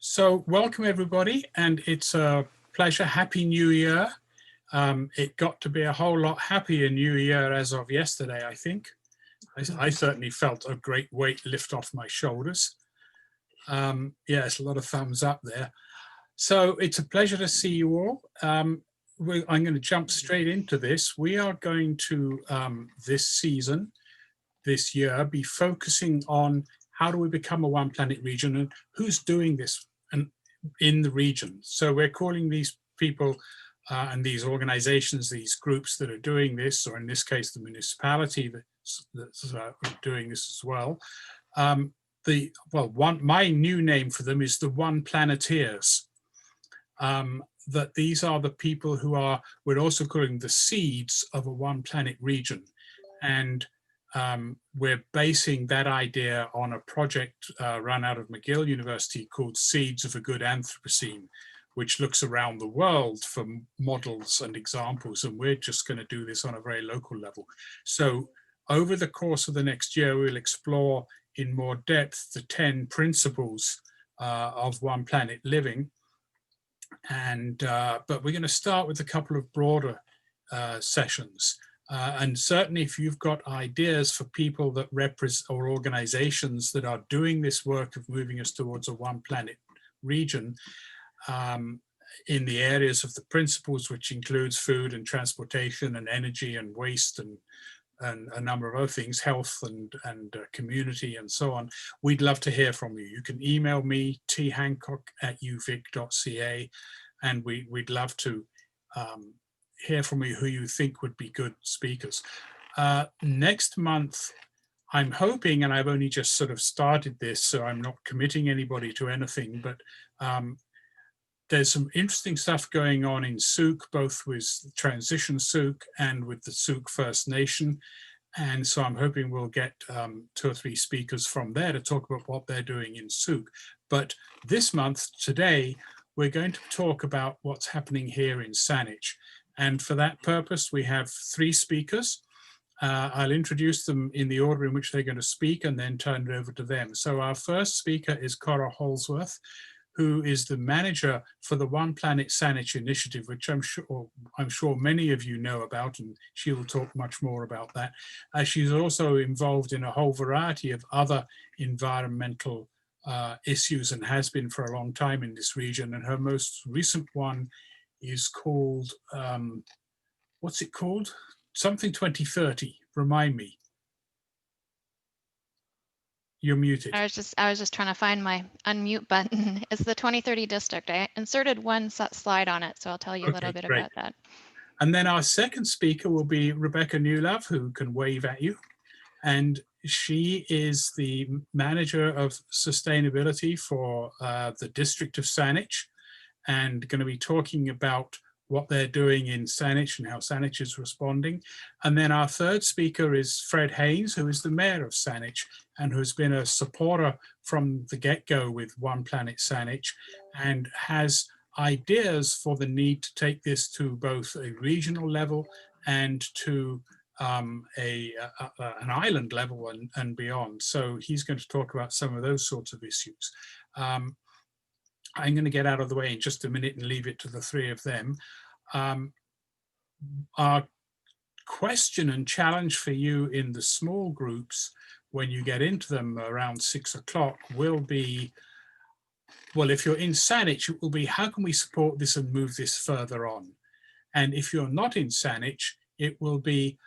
So welcome everybody, and it's a pleasure. Happy New Year. It got to be a whole lot happier New Year as of yesterday, I think. I certainly felt a great weight lift off my shoulders. Yes, a lot of thumbs up there. So it's a pleasure to see you all. I'm going to jump straight into this. We are going to, this year, be focusing on how do we become a One Planet region and who's doing this in the region. So we're calling these people and these organizations, these groups that are doing this, or in this case, the municipality that's doing this as well. My new name for them is the One Planeteers. That these are the people who are, we're also calling the seeds of a One Planet region. And we're basing that idea on a project run out of McGill University called Seeds of a Good Anthropocene, which looks around the world for models and examples, and we're just going to do this on a very local level. So over the course of the next year, we'll explore in more depth the 10 principles of One Planet living. And but we're going to start with a couple of broader sessions. And certainly if you've got ideas for people that represent, or organizations that are doing this work of moving us towards a One Planet region in the areas of the principles, which includes food and transportation and energy and waste and a number of other things, health and community and so on, we'd love to hear from you. You can email me, thancock@uvic.ca, and we'd love to hear from you who you think would be good speakers. Next month, I'm hoping, and I've only just sort of started this, so I'm not committing anybody to anything, but there's some interesting stuff going on in Souk, both with Transition Souk and with the Souk First Nation. And so I'm hoping we'll get 2 or 3 speakers from there to talk about what they're doing in Souk. But this month, today, we're going to talk about what's happening here in Saanich. And for that purpose, we have 3 speakers. I'll introduce them in the order in which they're going to speak and then turn it over to them. So our first speaker is Cora Hallsworth, who is the manager for the One Planet Saanich initiative, which I'm sure many of you know about, and she will talk much more about that. She's also involved in a whole variety of other environmental issues and has been for a long time in this region. And her most recent one is called, what's it called? Something 2030, remind me. You're muted. I was just trying to find my unmute button. It's the 2030 district. I inserted one slide on it, so I'll tell you a little bit about that. And then our second speaker will be Rebecca Newlove, who can wave at you. And she is the manager of sustainability for the district of Saanich, and going to be talking about what they're doing in Saanich and how Saanich is responding. And then our third speaker is Fred Haynes, who is the mayor of Saanich and who's been a supporter from the get-go with One Planet Saanich and has ideas for the need to take this to both a regional level and to an island level and beyond. So he's going to talk about some of those sorts of issues. I'm going to get out of the way in just a minute and leave it to the 3 of them. Our question and challenge for you in the small groups, when you get into them around 6 o'clock, will be, well, if you're in Saanich, it will be, how can we support this and move this further on? And if you're not in Saanich, it will be,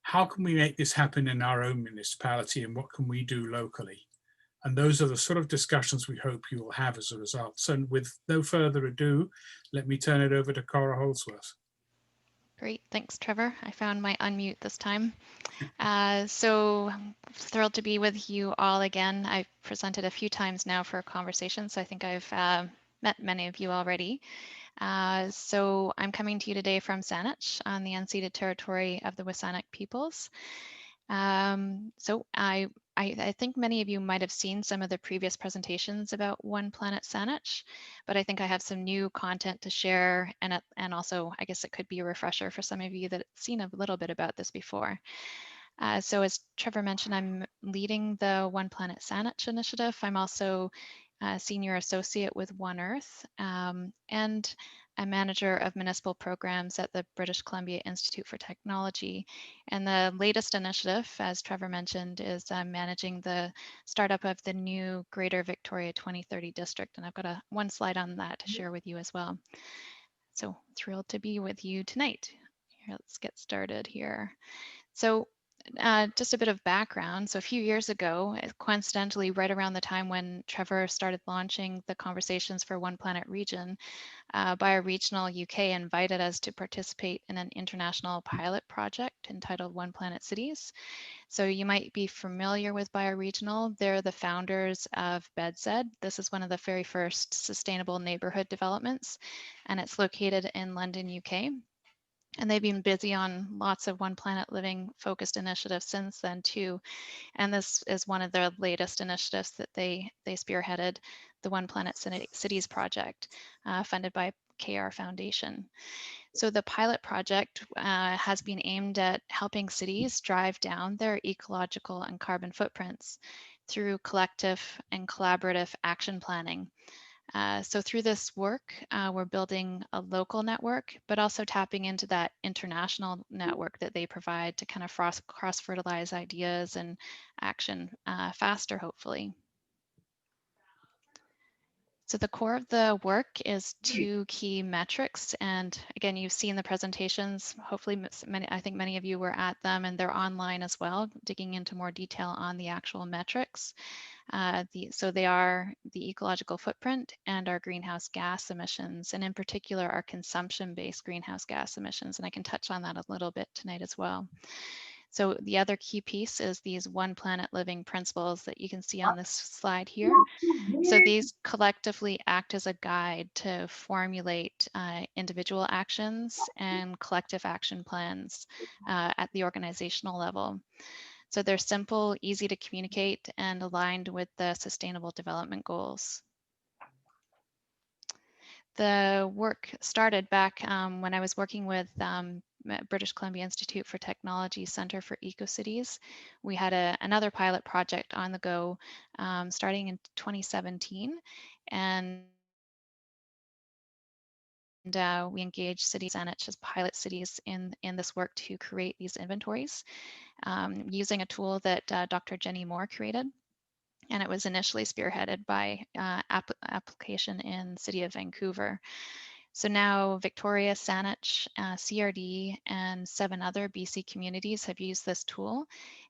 how can we make this happen in our own municipality and what can we do locally? And those are the sort of discussions we hope you will have as a result. So with no further ado, let me turn it over to Cora Hallsworth. Great, thanks, Trevor. I found my unmute this time. So I'm thrilled to be with you all again. I've presented a few times now for a conversation, so I think I've met many of you already. So I'm coming to you today from Saanich on the unceded territory of the WSÁNEĆ peoples. So I think many of you might have seen some of the previous presentations about One Planet Saanich, but I think I have some new content to share, and also I guess it could be a refresher for some of you that have seen a little bit about this before. So as Trevor mentioned, I'm leading the One Planet Saanich initiative. I'm also senior associate with One Earth, and a manager of municipal programs at the British Columbia Institute for Technology. And the latest initiative, as Trevor mentioned, is managing the startup of the new Greater Victoria 2030 district. And I've got one slide on that to share with you as well. So thrilled to be with you tonight. Here, let's get started here. So just a bit of background. So a few years ago, coincidentally, right around the time when Trevor started launching the conversations for One Planet Region, Bioregional UK invited us to participate in an international pilot project entitled One Planet Cities. So you might be familiar with Bioregional. They're the founders of BedZed. This is one of the very first sustainable neighborhood developments, and it's located in London, UK. And they've been busy on lots of One Planet Living focused initiatives since then too. And this is one of their latest initiatives that they spearheaded, the One Planet Cities project, funded by KR Foundation. So the pilot project has been aimed at helping cities drive down their ecological and carbon footprints through collective and collaborative action planning. So through this work, we're building a local network, but also tapping into that international network that they provide to kind of cross-fertilize ideas and action faster, hopefully. So the core of the work is two key metrics. And again, you've seen the presentations. Hopefully, I think many of you were at them, and they're online as well, digging into more detail on the actual metrics. So they are the ecological footprint and our greenhouse gas emissions, and in particular, our consumption-based greenhouse gas emissions. And I can touch on that a little bit tonight as well. So the other key piece is these One Planet Living principles that you can see on this slide here. So these collectively act as a guide to formulate individual actions and collective action plans at the organizational level. So they're simple, easy to communicate, and aligned with the Sustainable Development Goals. The work started back when I was working with British Columbia Institute for Technology Centre for Ecocities. We had another pilot project on the go starting in 2017, and we engaged City Saanich as pilot cities in this work to create these inventories using a tool that Dr. Jenny Moore created. And it was initially spearheaded by application in City of Vancouver. So now Victoria, Saanich, CRD, and 7 other BC communities have used this tool.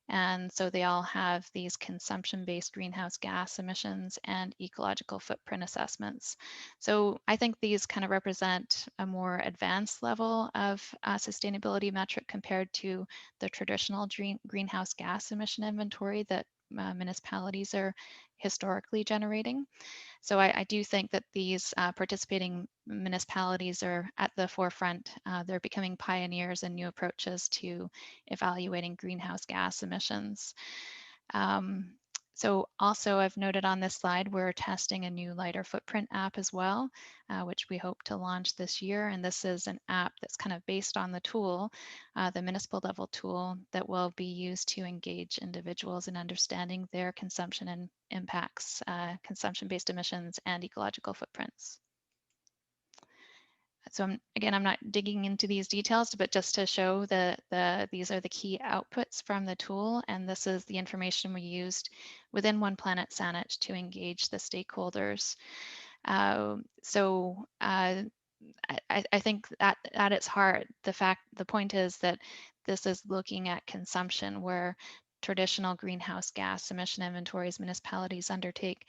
And so they all have these consumption-based greenhouse gas emissions and ecological footprint assessments. So I think these kind of represent a more advanced level of sustainability metric compared to the traditional greenhouse gas emission inventory that municipalities are historically generating. So I do think that these participating municipalities are at the forefront. They're becoming pioneers in new approaches to evaluating greenhouse gas emissions. So also I've noted on this slide, we're testing a new lighter footprint app as well, which we hope to launch this year. And this is an app that's kind of based on the tool, the municipal level tool that will be used to engage individuals in understanding their consumption and impacts, consumption-based emissions and ecological footprints. So I'm not digging into these details, but just to show that these are the key outputs from the tool, and this is the information we used within One Planet Saanich to engage the stakeholders. I think that at its heart, the point is that this is looking at consumption, where traditional greenhouse gas emission inventories municipalities undertake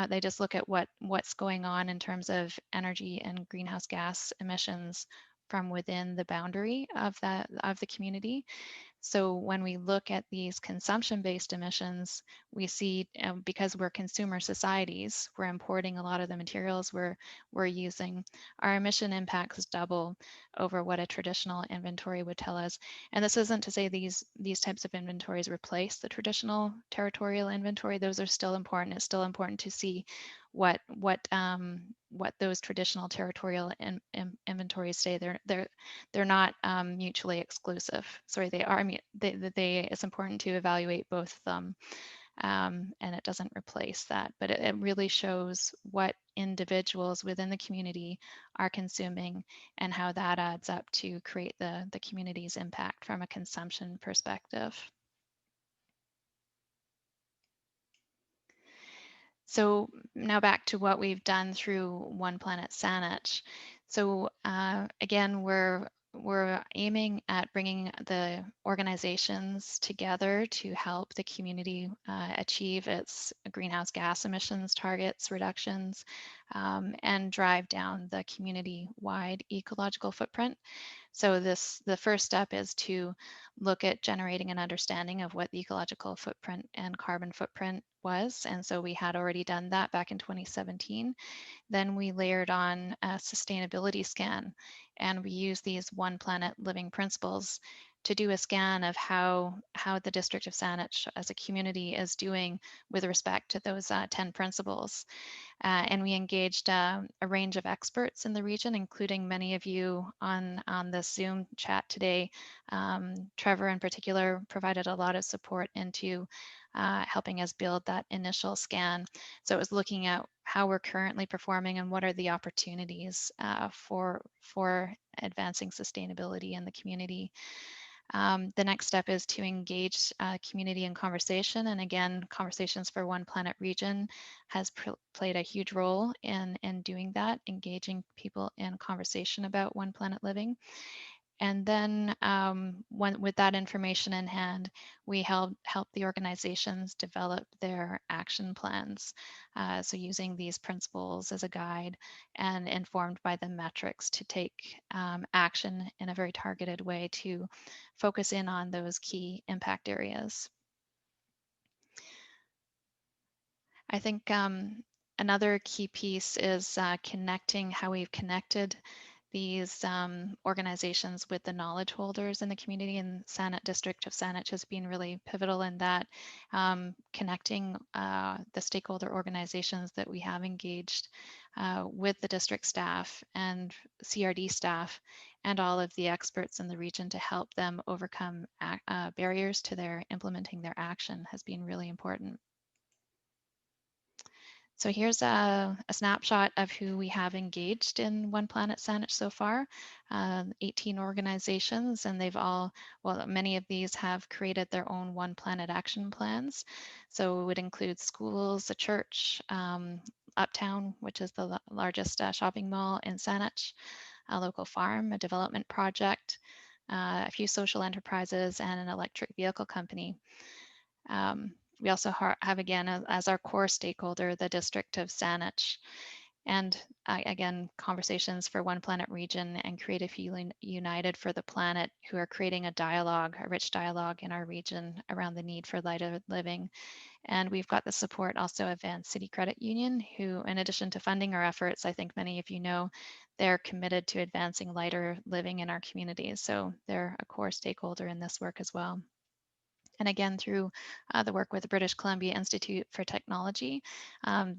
they just look at what's going on in terms of energy and greenhouse gas emissions from within the boundary of the community. So when we look at these consumption-based emissions, we see because we're consumer societies, we're importing a lot of the materials we're using, our emission impacts double over what a traditional inventory would tell us. And this isn't to say these types of inventories replace the traditional territorial inventory. Those are still important. It's still important to see what those traditional territorial inventories say. They're not mutually exclusive. Sorry, they are. It's important to evaluate both of them and it doesn't replace that, but it really shows what individuals within the community are consuming and how that adds up to create the community's impact from a consumption perspective. So now back to what we've done through One Planet Saanich. So again, we're aiming at bringing the organizations together to help the community achieve its greenhouse gas emissions targets reductions and drive down the community-wide ecological footprint. So the first step is to look at generating an understanding of what the ecological footprint and carbon footprint was. And so we had already done that back in 2017. Then we layered on a sustainability scan, and we used these One Planet living principles to do a scan of how the District of Saanich as a community is doing with respect to those 10 principles. And we engaged a range of experts in the region, including many of you on this Zoom chat today. Trevor in particular provided a lot of support into helping us build that initial scan. So it was looking at how we're currently performing and what are the opportunities for advancing sustainability in the community. The next step is to engage community in conversation. And again, Conversations for One Planet region has played a huge role in doing that, engaging people in conversation about One Planet living. And then with that information in hand, we help the organizations develop their action plans. So using these principles as a guide and informed by the metrics to take action in a very targeted way to focus in on those key impact areas. I think another key piece is connecting how we've connected these organizations with the knowledge holders in the community, and District of Saanich has been really pivotal in that, connecting the stakeholder organizations that we have engaged with the district staff and CRD staff and all of the experts in the region to help them overcome barriers to their implementing their action has been really important. So here's a snapshot of who we have engaged in One Planet Saanich so far, 18 organizations, and they've all, well, many of these have created their own One Planet action plans. So it would include schools, a church, Uptown, which is the largest shopping mall in Saanich, a local farm, a development project, a few social enterprises, and an electric vehicle company. We also have, again, as our core stakeholder, the District of Saanich. And again, Conversations for One Planet region and Creative United for the Planet, who are creating a dialogue, a rich dialogue in our region around the need for lighter living. And we've got the support also of Van City Credit Union, who, in addition to funding our efforts, I think many of you know, they're committed to advancing lighter living in our communities. So they're a core stakeholder in this work as well. And again, through the work with the British Columbia Institute for Technology,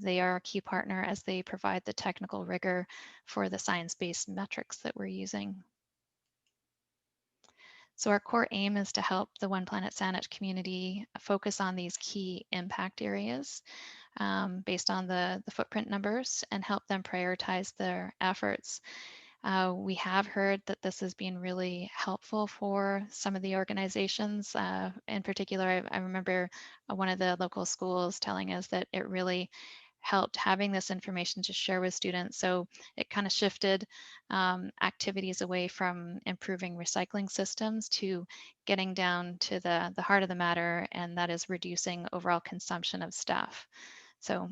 they are a key partner as they provide the technical rigor for the science-based metrics that we're using. So our core aim is to help the One Planet Saanich community focus on these key impact areas based on the footprint numbers and help them prioritize their efforts. We have heard that this has been really helpful for some of the organizations. In particular, I remember one of the local schools telling us that it really helped having this information to share with students. So it kind of shifted activities away from improving recycling systems to getting down to the heart of the matter, and that is reducing overall consumption of stuff. So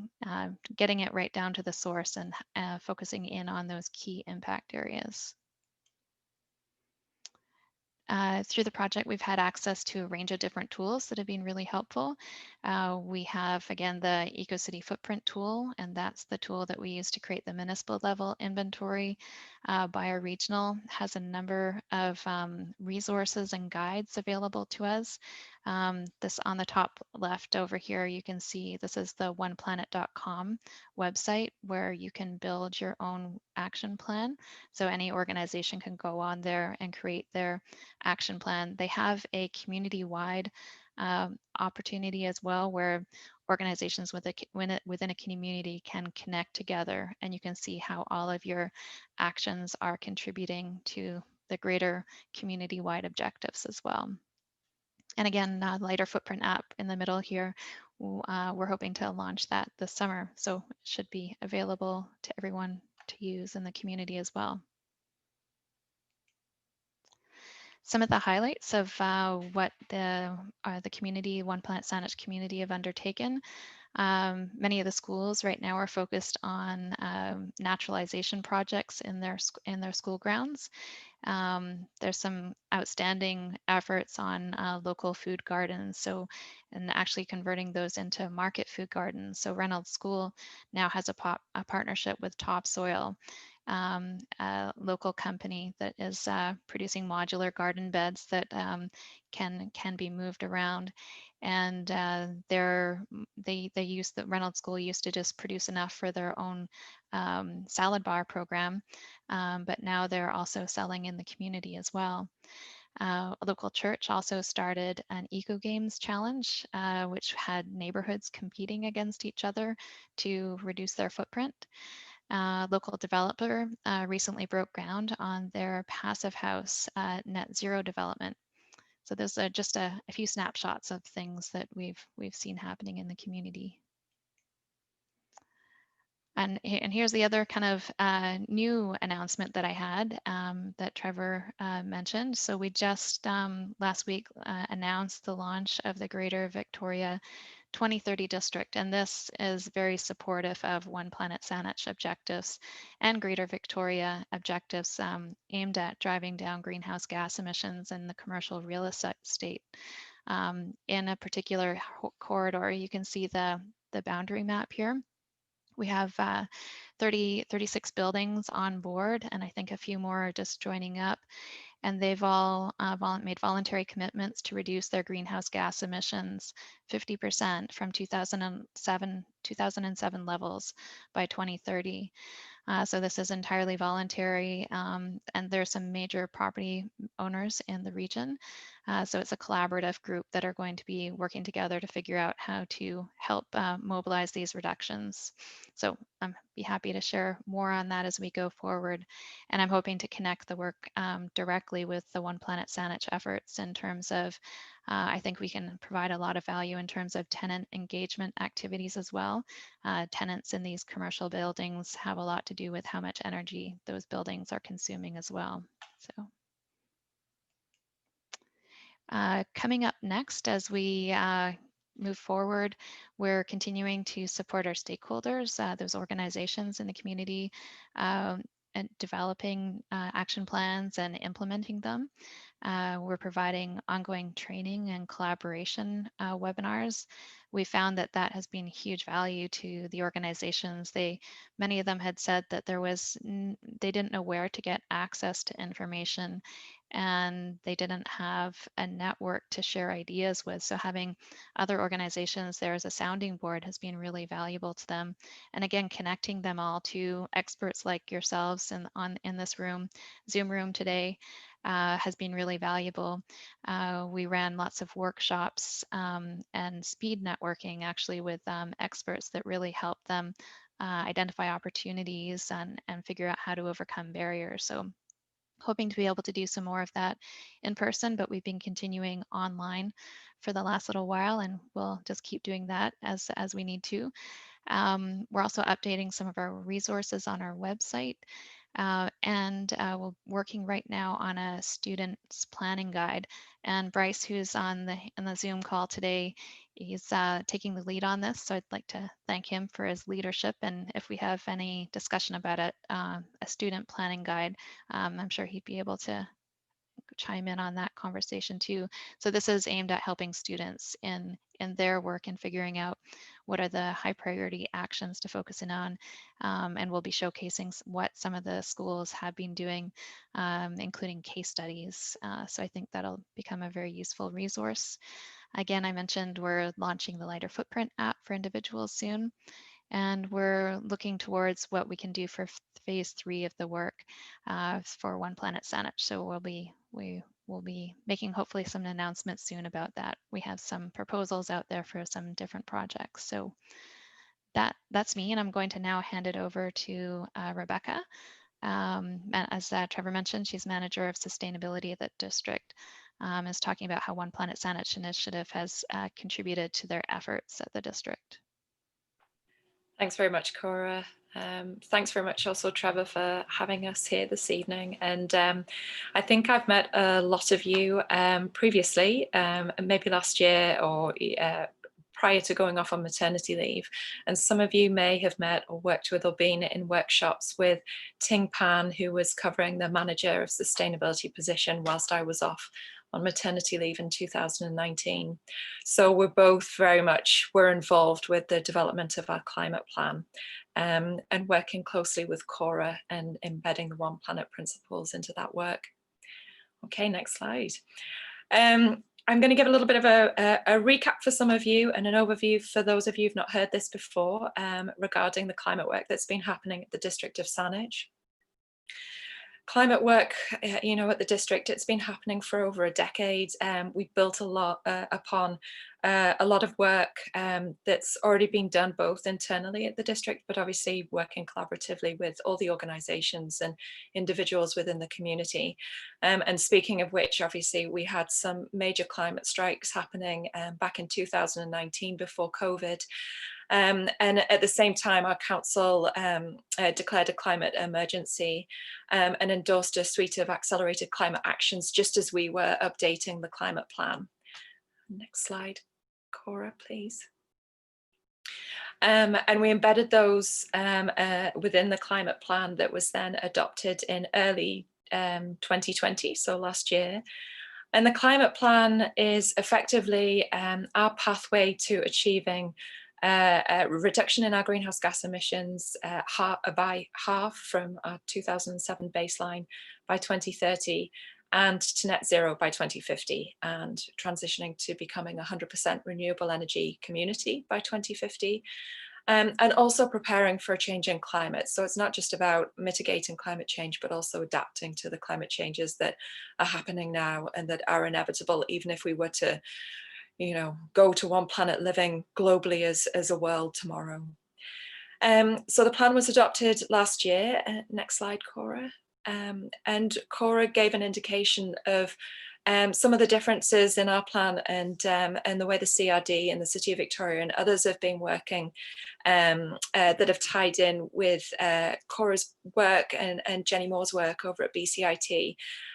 getting it right down to the source and focusing in on those key impact areas. Through the project, we've had access to a range of different tools that have been really helpful. We have, again, the Ecocity footprint tool, and that's the tool that we use to create the municipal level inventory. Bioregional has a number of resources and guides available to us. This on the top left over here, you can see this is the oneplanet.com website where you can build your own action plan. So any organization can go on there and create their action plan. They have a community-wide opportunity as well, where organizations within a community can connect together, and you can see how all of your actions are contributing to the greater community-wide objectives as well. And again, lighter footprint app in the middle here. We're hoping to launch that this summer, so it should be available to everyone to use in the community as well. Some of the highlights of what the community, One Planet Saanich community, have undertaken. Many of the schools right now are focused on naturalization projects in their school grounds. There's some outstanding efforts on local food gardens, and actually converting those into market food gardens. So Reynolds School now has a partnership with Topsoil, a local company that is producing modular garden beds that can be moved around. And the Reynolds School used to just produce enough for their own salad bar program, but now they're also selling in the community as well. A local church also started an Eco Games challenge, which had neighborhoods competing against each other to reduce their footprint. Local developer recently broke ground on their passive house net zero development. So those are just a few snapshots of things that we've seen happening in the community. And here's the other kind of new announcement that I had that Trevor mentioned. So we just last week announced the launch of the Greater Victoria 2030 district, and this is very supportive of One Planet Saanich objectives and Greater Victoria objectives aimed at driving down greenhouse gas emissions in the commercial real estate. In a particular corridor, you can see the boundary map here. We have 36 buildings on board, and I think a few more are just joining up. And they've all made voluntary commitments to reduce their greenhouse gas emissions 50% from 2007 levels by 2030. So this is entirely voluntary, and there's some major property owners in the region. So it's a collaborative group that are going to be working together to figure out how to help mobilize these reductions. So I'm be happy to share more on that as we go forward. And I'm hoping to connect the work directly with the One Planet Saanich efforts in terms of, I think we can provide a lot of value in terms of tenant engagement activities as well. Tenants in these commercial buildings have a lot to do with how much energy those buildings are consuming as well. So coming up next, as we move forward, we're continuing to support our stakeholders, those organizations in the community, and developing action plans and implementing them. We're providing ongoing training and collaboration webinars. We found that that has been huge value to the organizations. Many of them had said that they didn't know where to get access to information, and they didn't have a network to share ideas with. So having other organizations there as a sounding board has been really valuable to them. And again, connecting them all to experts like yourselves in this room, Zoom room today, has been really valuable. We ran lots of workshops and speed networking actually with experts that really helped them identify opportunities and figure out how to overcome barriers. So hoping to be able to do some more of that in person, but we've been continuing online for the last little while, and we'll just keep doing that as we need to. We're also updating some of our resources on our website, and we're working right now on a student's planning guide. And Bryce, who's on the Zoom call today, he's taking the lead on this. So I'd like to thank him for his leadership. And if we have any discussion about it, a student planning guide, I'm sure he'd be able to chime in on that conversation too. So this is aimed at helping students in their work and figuring out what are the high priority actions to focus in on. And we'll be showcasing what some of the schools have been doing, including case studies. So I think that'll become a very useful resource. Again, I mentioned we're launching the Lighter Footprint app for individuals soon. And we're looking towards what we can do for phase 3 of the work for One Planet Saanich. So we'll we'll be making hopefully some announcements soon about that. We have some proposals out there for some different projects. So that's me, and I'm going to now hand it over to Rebecca. And as Trevor mentioned, she's manager of sustainability at the district, is talking about how One Planet Saanich initiative has contributed to their efforts at the district. Thanks very much, Cora. Thanks very much also, Trevor, for having us here this evening. And I think I've met a lot of you previously, maybe last year or prior to going off on maternity leave. And some of you may have met or worked with or been in workshops with Ting Pan, who was covering the manager of sustainability position whilst I was off on maternity leave in 2019. So we're both we're involved with the development of our climate plan and working closely with Cora and embedding the One Planet principles into that work. Okay, next slide. I'm going to give a little bit of a recap for some of you and an overview for those of you who've not heard this before regarding the climate work that's been happening at the District of Saanich. Climate work, you know, at the district, it's been happening for over a decade. We've built a lot upon a lot of work that's already been done both internally at the district, but obviously working collaboratively with all the organisations and individuals within the community. And speaking of which, obviously we had some major climate strikes happening back in 2019 before COVID. And at the same time, our council declared a climate emergency and endorsed a suite of accelerated climate actions just as we were updating the climate plan. Next slide, Cora, please. And we embedded those within the climate plan that was then adopted in early 2020, so last year. And the climate plan is effectively our pathway to achieving a reduction in our greenhouse gas emissions by half from our 2007 baseline by 2030 and to net zero by 2050, and transitioning to becoming a 100% renewable energy community by 2050. And also preparing for a changing climate. So it's not just about mitigating climate change, but also adapting to the climate changes that are happening now and that are inevitable, even if we were to, you know, go to one planet living globally as a world tomorrow. So the plan was adopted last year. Next slide, Cora. And Cora gave an indication of some of the differences in our plan and the way the CRD and the City of Victoria and others have been working that have tied in with Cora's work and Jenny Moore's work over at BCIT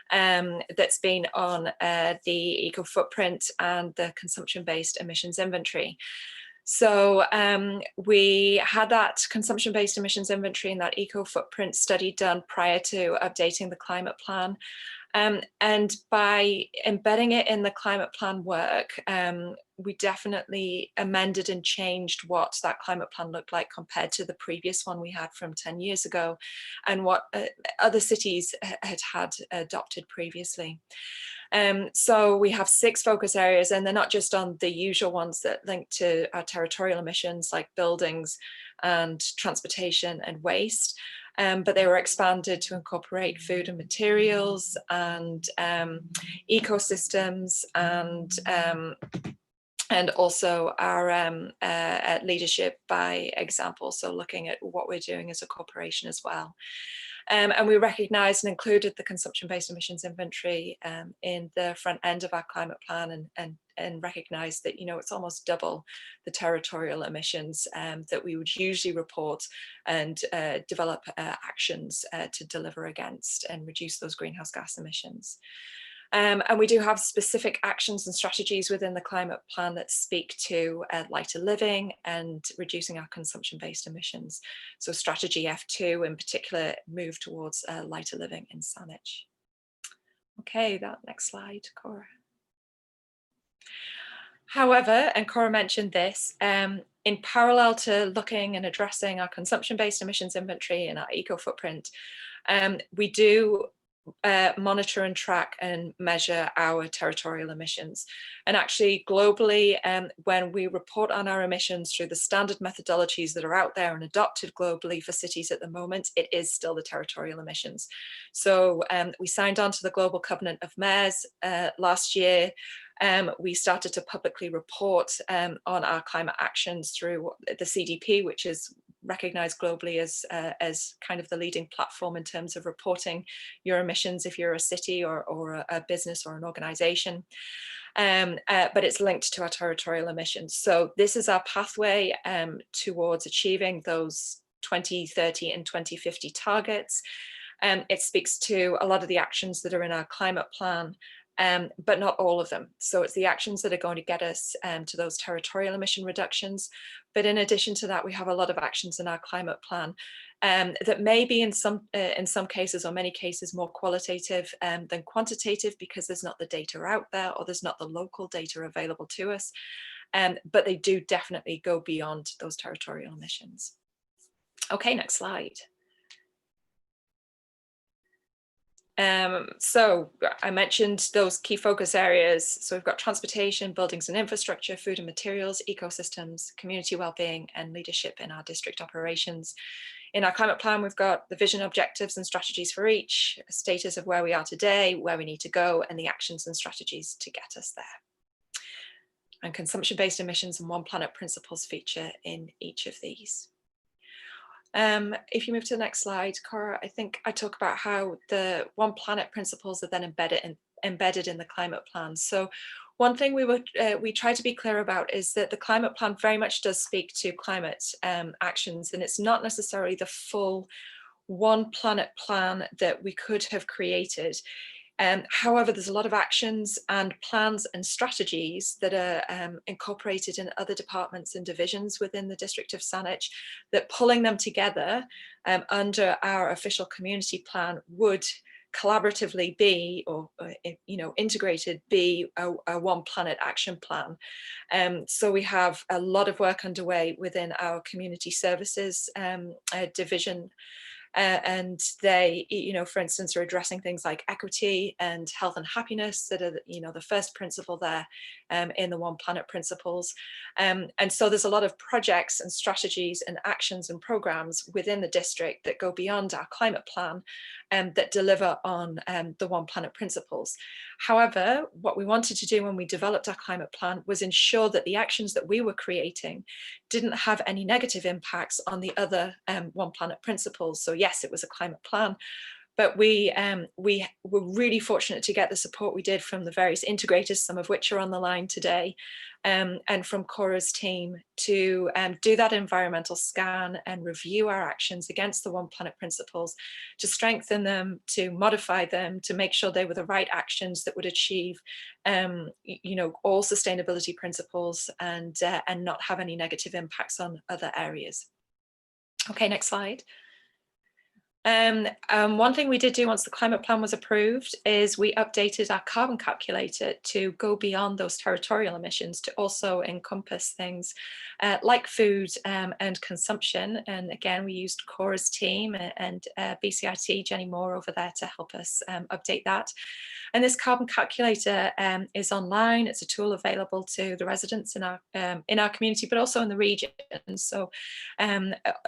that's been on the eco footprint and the consumption-based emissions inventory. So we had that consumption-based emissions inventory and that eco footprint study done prior to updating the climate plan. And by embedding it in the climate plan work, we definitely amended and changed what that climate plan looked like compared to the previous one we had from 10 years ago and what other cities had adopted previously. So we have 6 focus areas, and they're not just on the usual ones that link to our territorial emissions like buildings and transportation and waste. But they were expanded to incorporate food and materials and ecosystems and also our leadership by example. So looking at what we're doing as a corporation as well. And we recognised and included the consumption-based emissions inventory in the front end of our climate plan and recognised that, you know, it's almost double the territorial emissions that we would usually report and develop actions to deliver against and reduce those greenhouse gas emissions. And we do have specific actions and strategies within the climate plan that speak to lighter living and reducing our consumption-based emissions. So strategy F2 in particular, move towards lighter living in Saanich. Okay, that next slide, Cora. However, and Cora mentioned this, in parallel to looking and addressing our consumption-based emissions inventory and our eco footprint, we do monitor and track and measure our territorial emissions. And actually globally, when we report on our emissions through the standard methodologies that are out there and adopted globally for cities at the moment, it is still the territorial emissions. So we signed on to the Global Covenant of Mayors last year. We started to publicly report on our climate actions through the CDP, which is recognized globally as kind of the leading platform in terms of reporting your emissions if you're a city or a business or an organization. But it's linked to our territorial emissions. So this is our pathway towards achieving those 2030 and 2050 targets. It speaks to a lot of the actions that are in our climate plan, but not all of them. So it's the actions that are going to get us to those territorial emission reductions. But in addition to that, we have a lot of actions in our climate plan that may be in some cases or many cases more qualitative than quantitative, because there's not the data out there or there's not the local data available to us. But they do definitely go beyond those territorial emissions. Okay, next slide. So I mentioned those key focus areas. So we've got transportation, buildings and infrastructure, food and materials, ecosystems, community wellbeing, and leadership in our district operations. In our climate plan, we've got the vision, objectives and strategies for each, a status of where we are today, where we need to go, and the actions and strategies to get us there. And consumption-based emissions and One Planet principles feature in each of these. If you move to the next slide, Cora, I think I talk about how the One Planet principles are then embedded in the climate plan. So one thing we try to be clear about is that the climate plan very much does speak to climate actions, and it's not necessarily the full One Planet plan that we could have created. However, there's a lot of actions and plans and strategies that are incorporated in other departments and divisions within the district of Saanich, that pulling them together under our official community plan would collaboratively be, or integrated be, a One Planet action plan. So we have a lot of work underway within our community services division. And they, for instance, are addressing things like equity and health and happiness that are, the first principle there in the One Planet principles. And so there's a lot of projects and strategies and actions and programs within the district that go beyond our climate plan that deliver on the One Planet principles. However, what we wanted to do when we developed our climate plan was ensure that the actions that we were creating didn't have any negative impacts on the other One Planet principles. So yes, it was a climate plan, but we were really fortunate to get the support we did from the various integrators, some of which are on the line today, and from Cora's team to do that environmental scan and review our actions against the One Planet principles, to strengthen them, to modify them, to make sure they were the right actions that would achieve, all sustainability principles and not have any negative impacts on other areas. Okay, next slide. One thing we did do once the climate plan was approved is we updated our carbon calculator to go beyond those territorial emissions to also encompass things like food and consumption. And again, we used Cora's team and BCIT, Jenny Moore over there, to help us update that. And this carbon calculator is online. It's a tool available to the residents in our community, but also in the region. So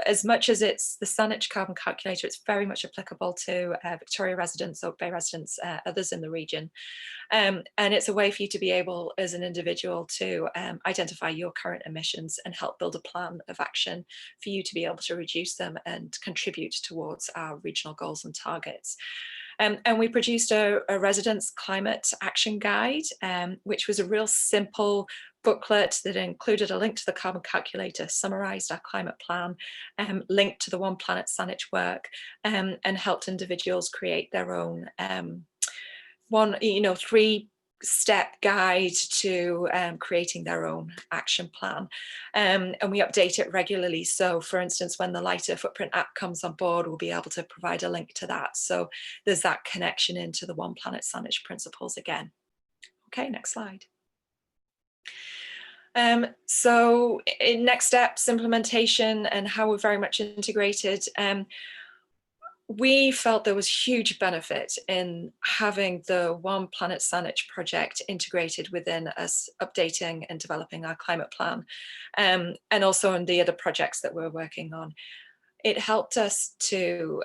as much as it's the Saanich carbon calculator, it's very much applicable to Victoria residents, Oak Bay residents, others in the region. And it's a way for you to be able, as an individual, to identify your current emissions and help build a plan of action for you to be able to reduce them and contribute towards our regional goals and targets. And we produced a residents' climate action guide, which was a real simple booklet that included a link to the carbon calculator, summarised our climate plan, linked to the One Planet Saanich work, and helped individuals create their own three-step guide to creating their own action plan. And we update it regularly. So for instance, when the Lighter Footprint app comes on board, we'll be able to provide a link to that. So there's that connection into the One Planet Saanich principles again. Okay, next slide. So in next steps, implementation and how we're very much integrated. we felt there was huge benefit in having the One Planet Saanich project integrated within us updating and developing our climate plan, and also in the other projects that we're working on. It helped us to,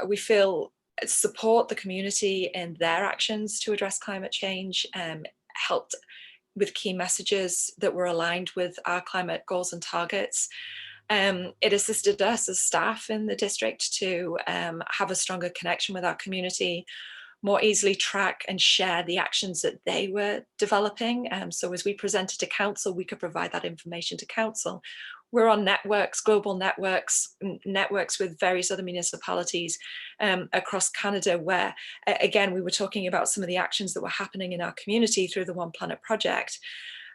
we feel, support the community in their actions to address climate change, helped with key messages that were aligned with our climate goals and targets. It assisted us as staff in the district to have a stronger connection with our community, more easily track and share the actions that they were developing. So as we presented to council, we could provide that information to council. We're on networks, global networks with various other municipalities across Canada, where, again, we were talking about some of the actions that were happening in our community through the One Planet project.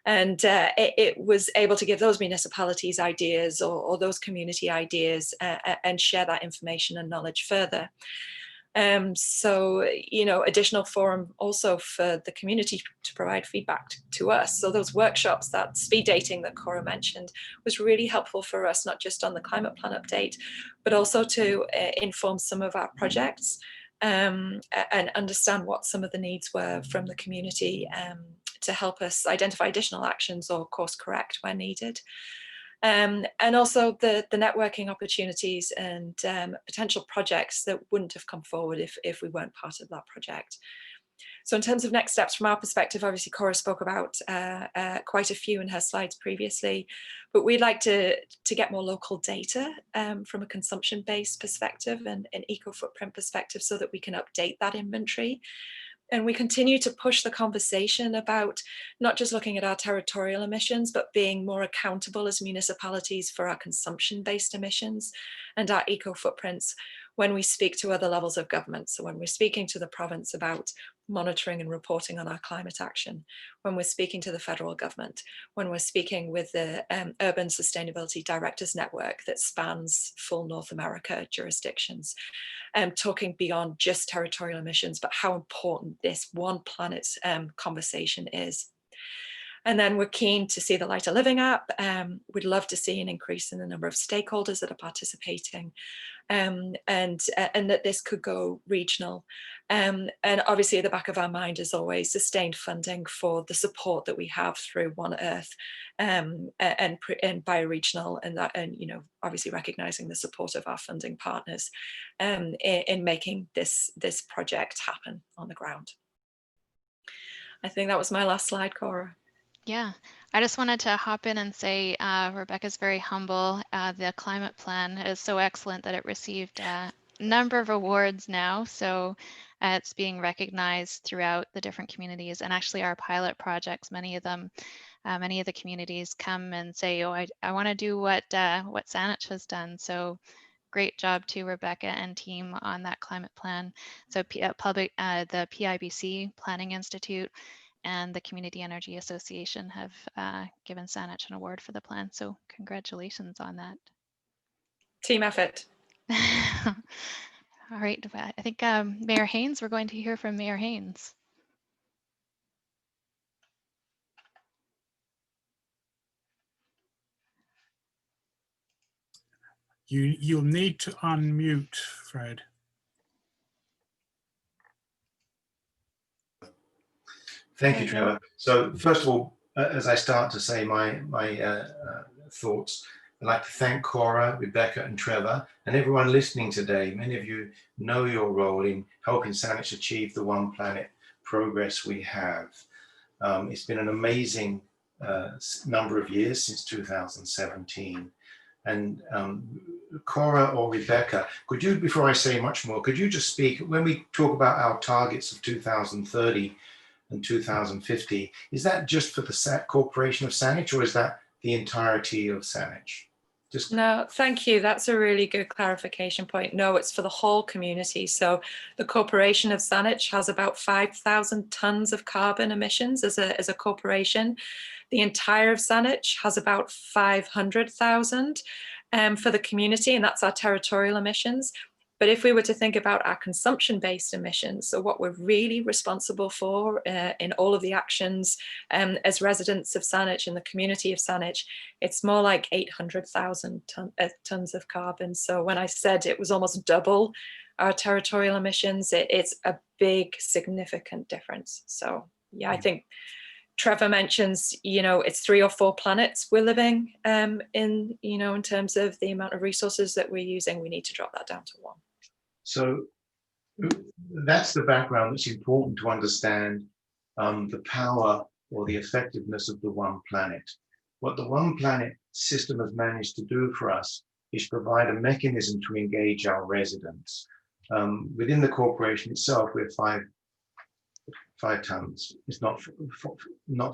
And it was able to give those municipalities ideas or those community ideas and share that information and knowledge further. So, you know, additional forum also for the community to provide feedback to us. So those workshops, that speed dating that Cora mentioned, was really helpful for us, not just on the climate plan update, but also to inform some of our projects and understand what some of the needs were from the community to help us identify additional actions or course correct where needed. And also the networking opportunities and potential projects that wouldn't have come forward if we weren't part of that project. So in terms of next steps from our perspective, obviously Cora spoke about quite a few in her slides previously, but we'd like to get more local data from a consumption-based perspective and an eco-footprint perspective so that we can update that inventory. And we continue to push the conversation about not just looking at our territorial emissions, but being more accountable as municipalities for our consumption-based emissions and our eco-footprints when we speak to other levels of government. So when we're speaking to the province about monitoring and reporting on our climate action, when we're speaking to the federal government, when we're speaking with the Urban Sustainability Directors Network that spans full North America jurisdictions, talking beyond just territorial emissions, but how important this One Planet conversation is. And then we're keen to see the Lighter Living app. We'd love to see an increase in the number of stakeholders that are participating, and that this could go regional. And obviously at the back of our mind is always sustained funding for the support that we have through One Earth and bioregional, and you know, obviously recognizing the support of our funding partners in making this project happen on the ground. I think that was my last slide, Cora. Yeah, I just wanted to hop in and say Rebecca's very humble. The climate plan is so excellent that it received a number of awards now. So it's being recognized throughout the different communities, and actually our pilot projects, many of them, many of the communities come and say, oh, I want to do what Saanich has done. So great job to Rebecca and team on that climate plan. So the PIBC Planning Institute and the Community Energy Association have given Saanich an award for the plan. So congratulations on that. Team effort. All right, I think Mayor Haynes, we're going to hear from Mayor Haynes. You'll need to unmute, Fred. Thank you, Trevor. So first of all, as I start to say my thoughts, I'd like to thank Cora, Rebecca and Trevor and everyone listening today. Many of you know your role in helping Saanich achieve the One Planet progress we have. It's been an amazing number of years since 2017. And Cora or Rebecca, could you, before I say much more, could you just speak, when we talk about our targets of 2030 and 2050, is that just for the Corporation of Saanich, or is that the entirety of Saanich? No, thank you. That's a really good clarification point. No, it's for the whole community. So the Corporation of Saanich has about 5,000 tons of carbon emissions as a corporation. The entire of Saanich has about 500,000 for the community, and that's our territorial emissions. But if we were to think about our consumption-based emissions, so what we're really responsible for in all of the actions as residents of Saanich and the community of Saanich, it's more like 800,000 tons of carbon. So when I said it was almost double our territorial emissions, it's a big, significant difference. So yeah, I think Trevor mentions, it's 3 or 4 planets we're living in, in terms of the amount of resources that we're using. We need to drop that down to 1. So that's the background that's important to understand the power or the effectiveness of the One Planet. What the One Planet system has managed to do for us is provide a mechanism to engage our residents. Within the corporation itself, we're 5 tons. It's not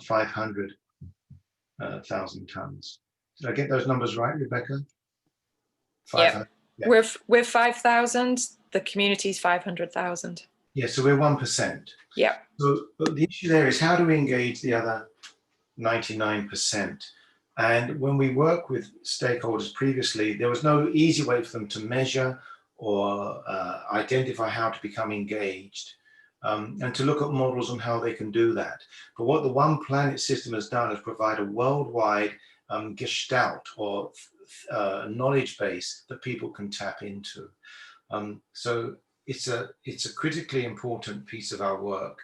500,000 tons. Did I get those numbers right, Rebecca? 500. Yeah. We're 5,000. The community's 500,000. Yeah, so we're 1%. Yeah. So but the issue there is how do we engage the other 99%? And when we work with stakeholders previously, there was no easy way for them to measure or identify how to become engaged, and to look at models on how they can do that. But what the One Planet system has done is provide a worldwide gestalt or knowledge base that people can tap into. So it's a critically important piece of our work.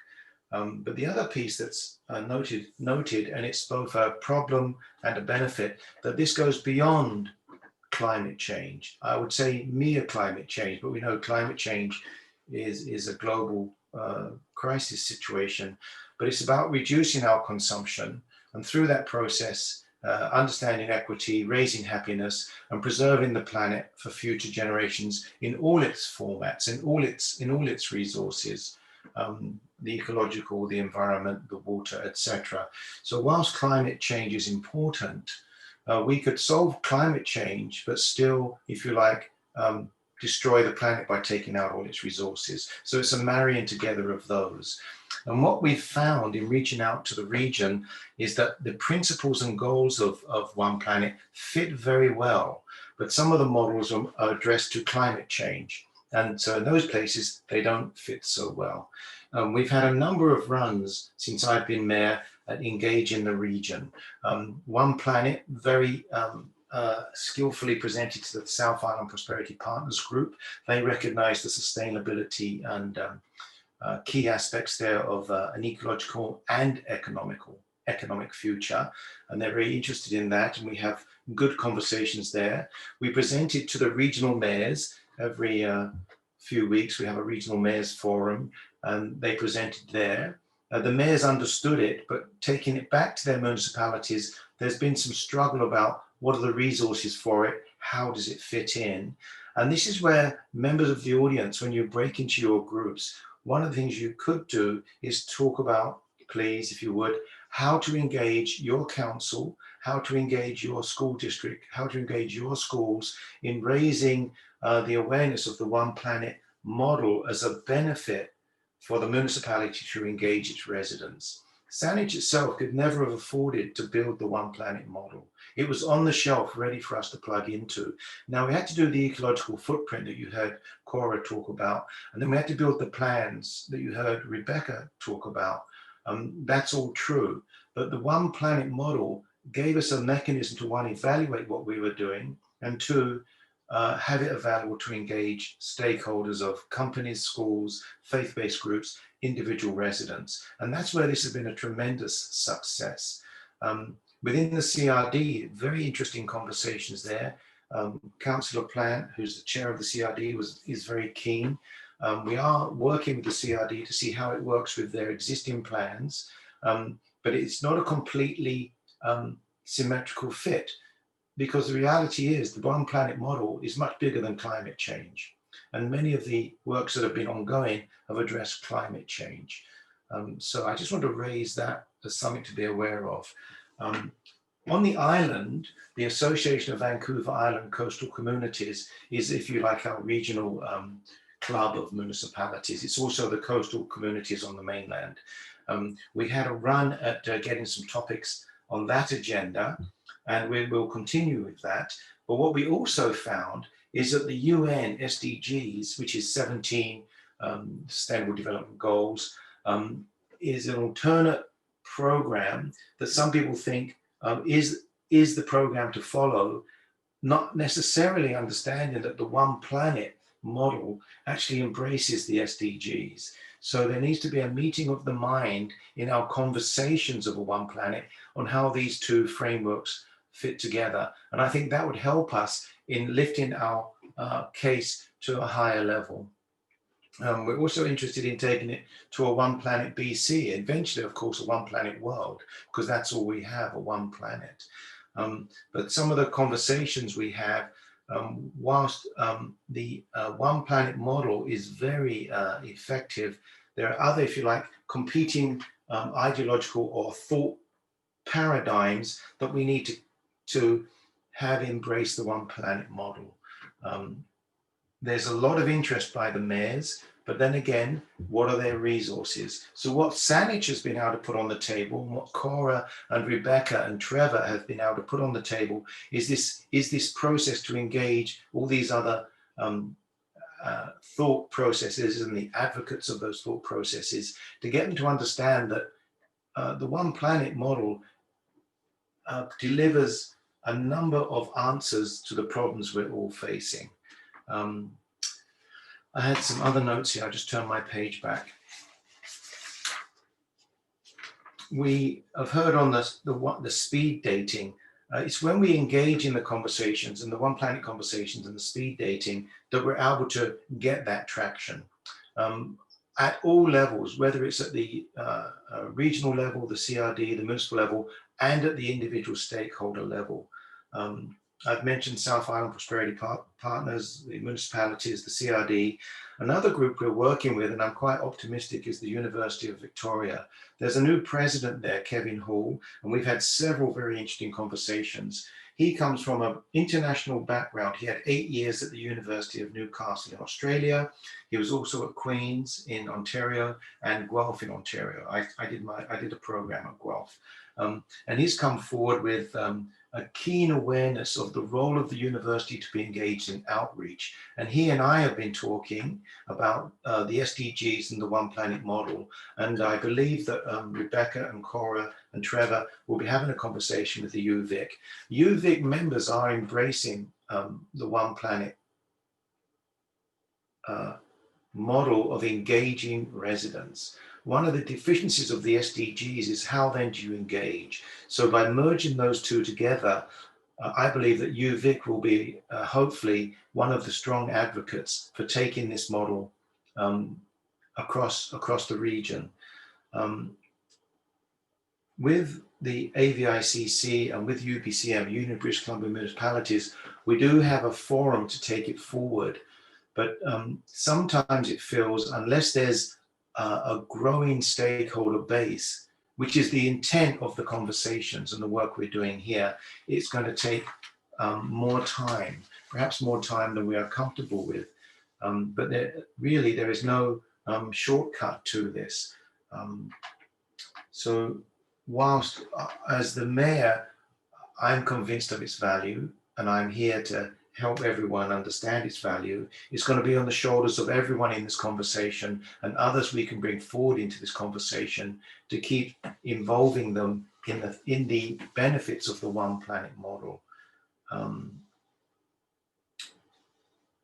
But the other piece that's noted, and it's both a problem and a benefit, that this goes beyond climate change. I would say mere climate change, but we know climate change is a global crisis situation. But it's about reducing our consumption, and through that process, understanding equity, raising happiness, and preserving the planet for future generations in all its formats, in all its resources. The ecological, the environment, the water, etc. So whilst climate change is important, we could solve climate change, but still, if you like, destroy the planet by taking out all its resources. So it's a marrying together of those. And what we've found in reaching out to the region is that the principles and goals of One Planet fit very well, but some of the models are addressed to climate change. And so in those places, they don't fit so well. We've had a number of runs since I've been mayor at Engage in the region. One Planet very skillfully presented to the South Island Prosperity Partners Group. They recognize the sustainability and key aspects there of an ecological and economic future. And they're very interested in that. And we have good conversations there. We presented to the regional mayors every few weeks. We have a regional mayors forum, and they presented there. The mayors understood it, but taking it back to their municipalities, there's been some struggle about what are the resources for it, how does it fit in? And this is where members of the audience, when you break into your groups, one of the things you could do is talk about, please, if you would, how to engage your council, how to engage your school district, how to engage your schools in raising the awareness of the One Planet model as a benefit for the municipality to engage its residents. Saanich itself could never have afforded to build the One Planet model. It was on the shelf ready for us to plug into. Now we had to do the ecological footprint that you heard Cora talk about, and then we had to build the plans that you heard Rebecca talk about. That's all true, but the One Planet model gave us a mechanism to, one, evaluate what we were doing, and two, have it available to engage stakeholders of companies, schools, faith-based groups, individual residents. And that's where this has been a tremendous success. Within the CRD, very interesting conversations there. Councillor Plant, who's the chair of the CRD, is very keen. We are working with the CRD to see how it works with their existing plans, but it's not a completely symmetrical fit, because the reality is the One Planet model is much bigger than climate change. And many of the works that have been ongoing have addressed climate change. So I just want to raise that as something to be aware of. On the island, the Association of Vancouver Island Coastal Communities is, if you like, our regional club of municipalities. It's also the coastal communities on the mainland. We had a run at getting some topics on that agenda, and we will continue with that. But what we also found is that the UN SDGs, which is 17 Sustainable Development Goals, is an alternate program that some people think is the program to follow, not necessarily understanding that the One Planet model actually embraces the SDGs. So there needs to be a meeting of the mind in our conversations of a One Planet on how these two frameworks fit together. And I think that would help us in lifting our case to a higher level. We're also interested in taking it to a One Planet BC, eventually, of course, a One Planet world, because that's all we have, a One Planet. But some of the conversations we have, whilst the One Planet model is very effective, there are other, if you like, competing ideological or thought paradigms that we need to have embraced the One Planet model. There's a lot of interest by the mayors, but then again, what are their resources? So what Saanich has been able to put on the table, and what Cora and Rebecca and Trevor have been able to put on the table, is this process to engage all these other thought processes and the advocates of those thought processes, to get them to understand that the One Planet model delivers a number of answers to the problems we're all facing. I had some other notes here. I'll just turn my page back. We have heard on the speed dating. It's when we engage in the conversations and the One Planet conversations and the speed dating that we're able to get that traction at all levels, whether it's at the regional level, the CRD, the municipal level, and at the individual stakeholder level. I've mentioned South Island Prosperity Partners, the municipalities, the CRD. Another group we're working with, and I'm quite optimistic, is the University of Victoria. There's a new president there, Kevin Hall, and we've had several very interesting conversations. He comes from an international background. He had 8 years at the University of Newcastle in Australia. He was also at Queen's in Ontario and Guelph in Ontario. I did a program at Guelph. And he's come forward with a keen awareness of the role of the university to be engaged in outreach. And he and I have been talking about the SDGs and the One Planet model. And I believe that Rebecca and Cora and Trevor will be having a conversation with the UVic. UVic members are embracing the One Planet model of engaging residents. One of the deficiencies of the SDGs is how then do you engage? So by merging those two together, I believe that UVic will be hopefully one of the strong advocates for taking this model across the region. With the AVICC and with UBCM, Union British Columbia Municipalities, we do have a forum to take it forward. But sometimes it feels, unless there's a growing stakeholder base, which is the intent of the conversations and the work we're doing here, it's going to take more time, perhaps more time than we are comfortable with. But there is no shortcut to this. So whilst as the mayor, I'm convinced of its value, and I'm here to help everyone understand its value, it's going to be on the shoulders of everyone in this conversation and others we can bring forward into this conversation to keep involving them in the benefits of the One Planet model.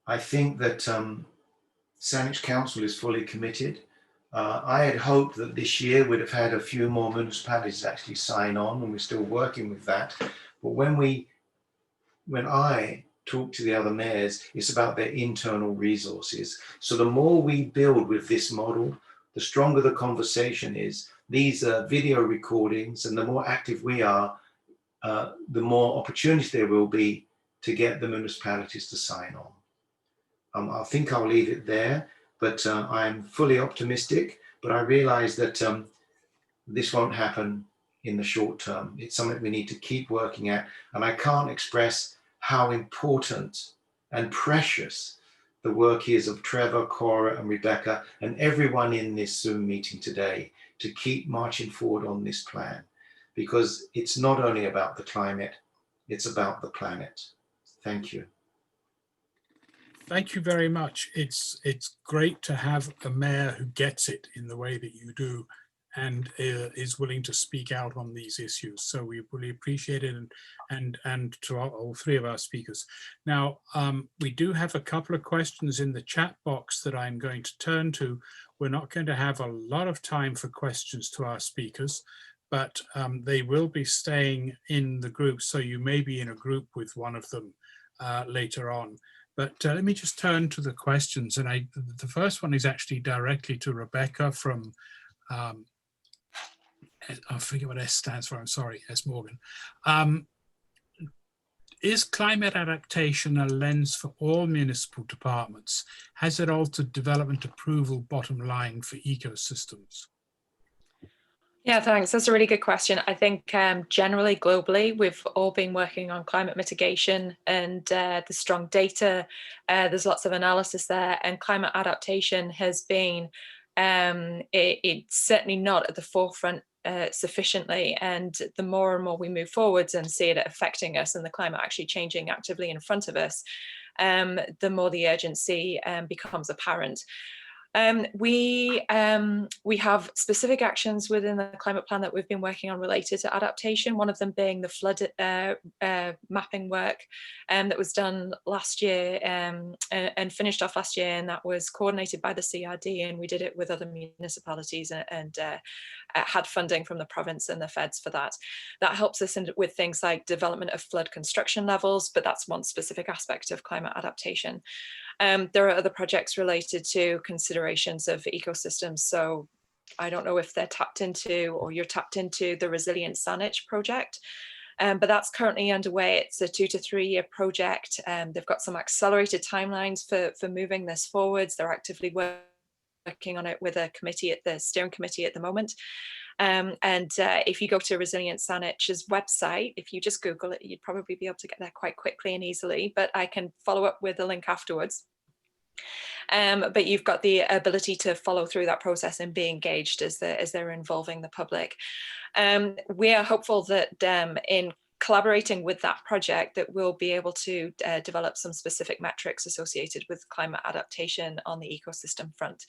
I think that Saanich Council is fully committed. I had hoped that this year we'd have had a few more municipalities actually sign on, and we're still working with that. But when I talk to the other mayors, it's about their internal resources. So the more we build with this model, the stronger the conversation is. These are video recordings, and the more active we are, the more opportunities there will be to get the municipalities to sign on. I think I'll leave it there, but I'm fully optimistic, but I realize that this won't happen in the short term. It's something we need to keep working at, and I can't express how important and precious the work is of Trevor, Cora, and Rebecca, and everyone in this Zoom meeting today to keep marching forward on this plan, because it's not only about the climate, it's about the planet. Thank you. Thank you very much. It's great to have a mayor who gets it in the way that you do, is willing to speak out on these issues. So we really appreciate it, and to all three of our speakers. Now, we do have a couple of questions in the chat box that I'm going to turn to. We're not going to have a lot of time for questions to our speakers, but they will be staying in the group. So you may be in a group with one of them later on. But let me just turn to the questions. And the first one is actually directly to Rebecca from, I forget what S stands for, I'm sorry, S. Morgan. Is climate adaptation a lens for all municipal departments? Has it altered development approval bottom line for ecosystems? Yeah, thanks. That's a really good question. I think generally globally, we've all been working on climate mitigation, and the strong data, there's lots of analysis there, and climate adaptation has been, it's certainly not at the forefront sufficiently. And the more and more we move forwards and see it affecting us and the climate actually changing actively in front of us, the more the urgency becomes apparent. We have specific actions within the climate plan that we've been working on related to adaptation, one of them being the flood mapping work that was done last year and finished off last year, and that was coordinated by the CRD, and we did it with other municipalities and had funding from the province and the feds for that. That helps us with things like development of flood construction levels, but that's one specific aspect of climate adaptation. There are other projects related to considerations of ecosystems. So I don't know if they're tapped into or you're tapped into the Resilient Saanich project, but that's currently underway. It's a 2 to 3 year project. They've got some accelerated timelines for moving this forwards. They're actively working on it with a committee at the steering committee at the moment. If you go to Resilient Saanich's website, if you just Google it, you'd probably be able to get there quite quickly and easily, but I can follow up with a link afterwards. But you've got the ability to follow through that process and be engaged as they're involving the public. We are hopeful that in collaborating with that project that we'll be able to develop some specific metrics associated with climate adaptation on the ecosystem front.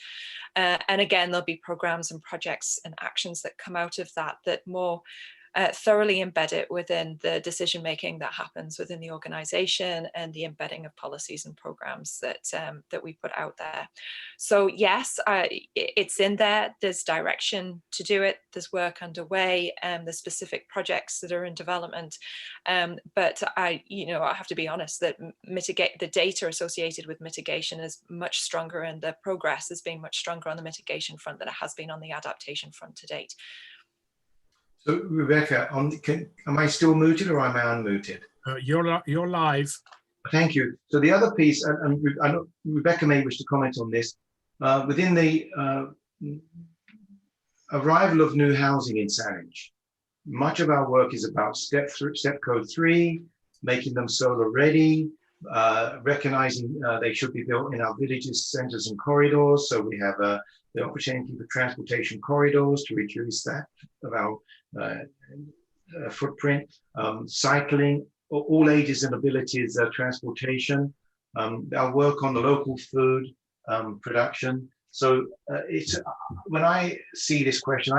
And again, there'll be programs and projects and actions that come out of that more thoroughly embed it within the decision making that happens within the organization and the embedding of policies and programs that we put out there. So yes, it's in there. There's direction to do it. There's work underway, and there's specific projects that are in development. But I have to be honest that the data associated with mitigation is much stronger, and the progress has been much stronger on the mitigation front than it has been on the adaptation front to date. So Rebecca, am I still muted or am I unmuted? You're live. Thank you. So the other piece, and I know Rebecca may wish to comment on this, within the arrival of new housing in Saanich, much of our work is about step code 3, making them solar ready, recognizing they should be built in our villages, centers and corridors. So we have the opportunity for transportation corridors to reduce that of our footprint, cycling, all ages and abilities, transportation, our work on the local food production. So it's when I see this question,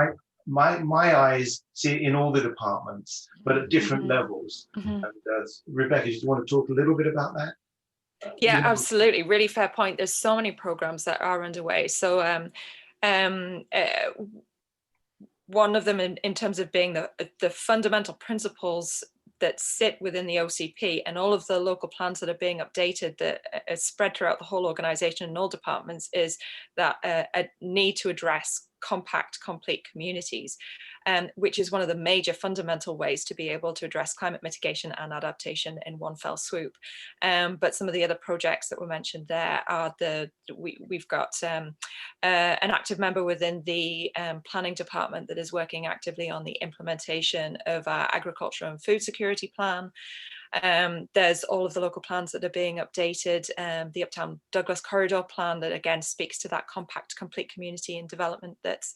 my eyes see it in all the departments, but at different levels. And, Rebecca, do you want to talk a little bit about that? Yeah, absolutely. Really fair point. There's so many programs that are underway. So one of them in terms of being the fundamental principles that sit within the OCP and all of the local plans that are being updated that are spread throughout the whole organization and all departments is that a need to address compact, complete communities, which is one of the major fundamental ways to be able to address climate mitigation and adaptation in one fell swoop. But some of the other projects that were mentioned there are we've got an active member within the planning department that is working actively on the implementation of our agriculture and food security plan. There's all of the local plans that are being updated, the Uptown Douglas Corridor plan that again speaks to that compact, complete community and development that's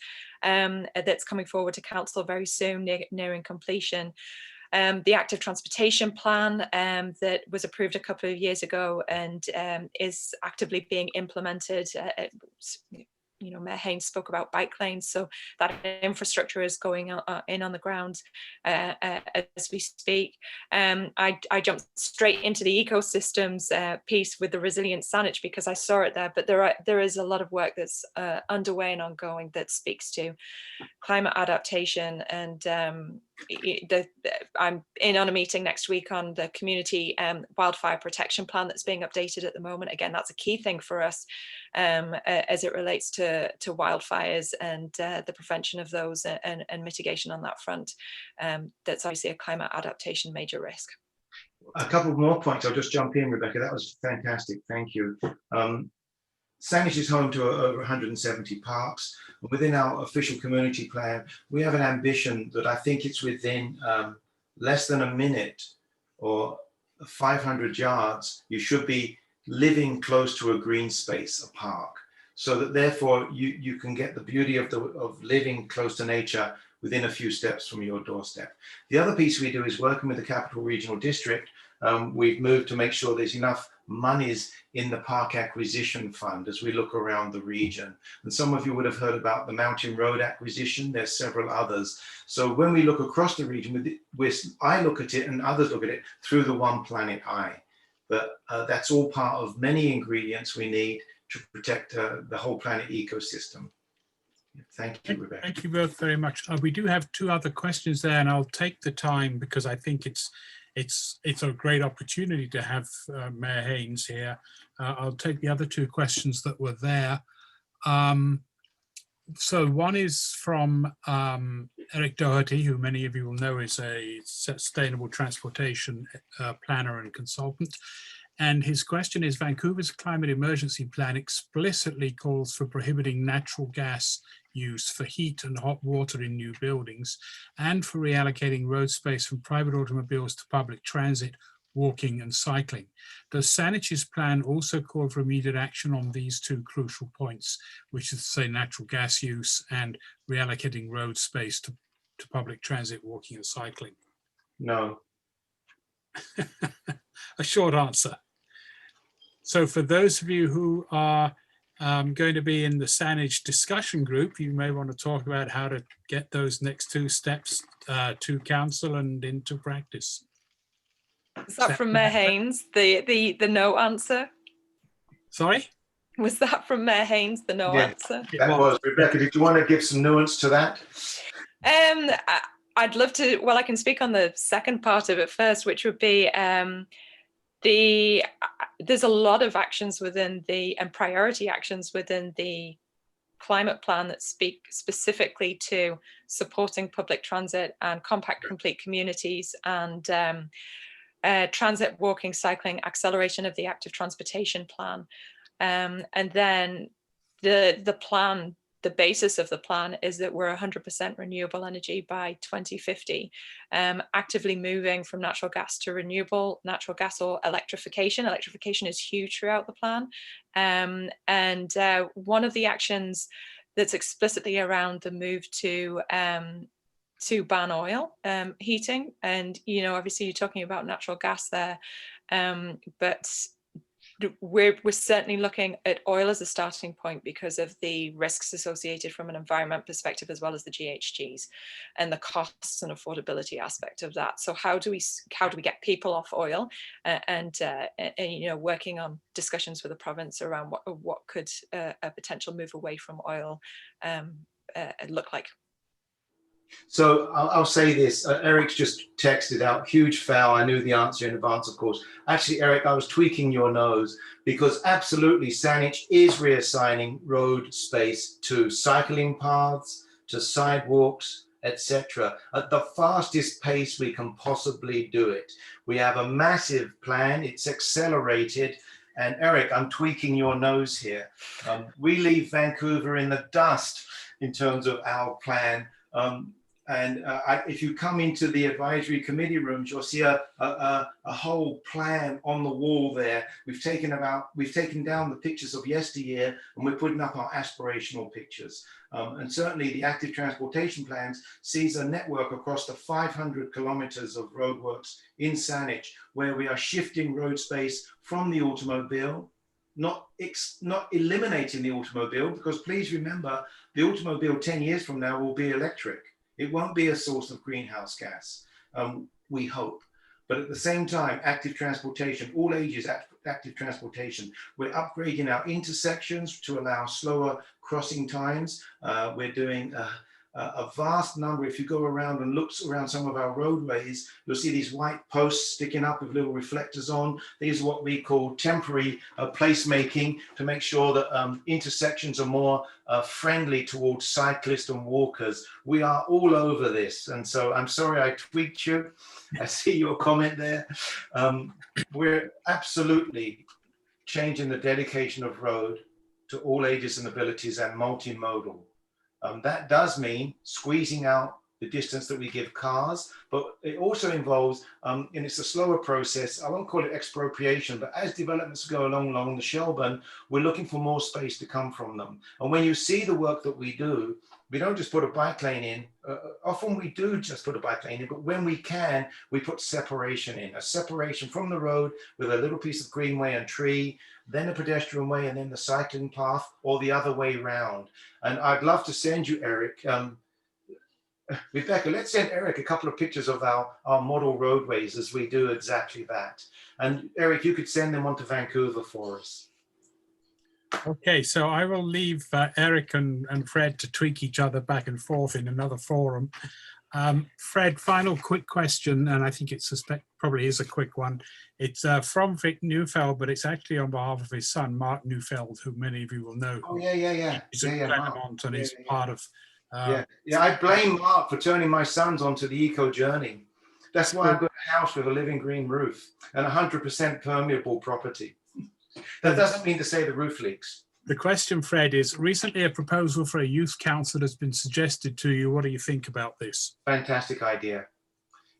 coming forward to council very soon, nearing completion. The active transportation plan that was approved a couple of years ago and is actively being implemented. Mayor Haynes spoke about bike lanes, so that infrastructure is going in on the ground as we speak. I jumped straight into the ecosystems piece with the Resilient Saanich because I saw it there, but there is a lot of work that's underway and ongoing that speaks to climate adaptation, and I'm in on a meeting next week on the community wildfire protection plan that's being updated at the moment. Again, that's a key thing for us as it relates to wildfires and the prevention of those and mitigation on that front. That's obviously a climate adaptation major risk. A couple more points. I'll just jump in, Rebecca. That was fantastic. Thank you. Saanich is home to over 170 parks. Within our official community plan, we have an ambition that I think it's within less than a minute or 500 yards, you should be living close to a green space, a park, so that therefore you can get the beauty of living close to nature within a few steps from your doorstep. The other piece we do is working with the Capital Regional District. We've moved to make sure there's enough monies in the park acquisition fund as we look around the region. And some of you would have heard about the Mountain Road acquisition. There's several others. So when we look across the region, I look at it and others look at it through the One Planet eye. But that's all part of many ingredients we need to protect the whole planet ecosystem. Thank you, Rebecca. Thank you both very much. We do have two other questions there, and I'll take the time because I think it's a great opportunity to have Mayor Haynes here. I'll take the other two questions that were there. So one is from Eric Doherty, who many of you will know is a sustainable transportation planner and consultant. And his question is, Vancouver's climate emergency plan explicitly calls for prohibiting natural gas use for heat and hot water in new buildings and for reallocating road space from private automobiles to public transit, walking and cycling. Does Saanich's plan also call for immediate action on these two crucial points, which is to say natural gas use and reallocating road space to public transit, walking and cycling? No. A short answer. So for those of you who are going to be in the Saanich discussion group, you may want to talk about how to get those next two steps to council and into practice. Was that from Mayor Haynes, the no answer? Sorry? Was that from Mayor Haynes, the no answer? That was. Rebecca, did you want to give some nuance to that? I'd love to. Well, I can speak on the second part of it first, which would be there's a lot of actions within and priority actions within the climate plan that speak specifically to supporting public transit and compact complete communities and transit, walking, cycling, acceleration of the active transportation plan. And then the plan, the basis of the plan is that we're 100% renewable energy by 2050, actively moving from natural gas to renewable natural gas or electrification. Electrification is huge throughout the plan. And one of the actions that's explicitly around the move to ban oil heating. And, obviously you're talking about natural gas there, but we're certainly looking at oil as a starting point because of the risks associated from an environment perspective, as well as the GHGs and the costs and affordability aspect of that. So how do we get people off oil and working on discussions with the province around what could a potential move away from oil look like? So I'll say this, Eric's just texted out, huge foul. I knew the answer in advance, of course. Actually, Eric, I was tweaking your nose because absolutely Saanich is reassigning road space to cycling paths, to sidewalks, etc. at the fastest pace we can possibly do it. We have a massive plan, it's accelerated. And Eric, I'm tweaking your nose here. We leave Vancouver in the dust in terms of our plan. If you come into the advisory committee rooms, you'll see a whole plan on the wall there. We've taken down the pictures of yesteryear and we're putting up our aspirational pictures. And certainly the active transportation plans sees a network across the 500 kilometers of roadworks in Saanich, where we are shifting road space from the automobile, not eliminating the automobile, because please remember, the automobile 10 years from now will be electric. It won't be a source of greenhouse gas, we hope. But at the same time, active transportation, all ages active transportation. We're upgrading our intersections to allow slower crossing times. We're doing a vast number. If you go around and look around some of our roadways, you'll see these white posts sticking up with little reflectors on. These are what we call temporary placemaking to make sure that intersections are more friendly towards cyclists and walkers. We are all over this. And so I'm sorry I tweaked you. I see your comment there. We're absolutely changing the dedication of road to all ages and abilities and multimodal. That does mean squeezing out the distance that we give cars, but it also involves, and it's a slower process, I won't call it expropriation, but as developments go along the Shelburne, we're looking for more space to come from them. And when you see the work that we do, we don't just put a bike lane in. Often we do just put a bike lane in, but when we can, we put separation in, a separation from the road with a little piece of greenway and tree, then a pedestrian way, and then the cycling path, or the other way round. And I'd love to send you, Eric, Rebecca, let's send Eric a couple of pictures of our model roadways as we do exactly that. And Eric, you could send them on to Vancouver for us. Okay, so I will leave Eric and Fred to tweak each other back and forth in another forum. Fred, final quick question, and I think it probably is a quick one. It's from Vic Neufeld, but it's actually on behalf of his son, Mark Neufeld, who many of you will know. Oh, yeah. He's a Claremont and he's part of... Yeah, I blame Mark for turning my sons onto the eco journey. That's why I've got a house with a living green roof and 100% permeable property. That doesn't mean to say the roof leaks. The question, Fred, is recently a proposal for a youth council has been suggested to you. What do you think about this? Fantastic idea.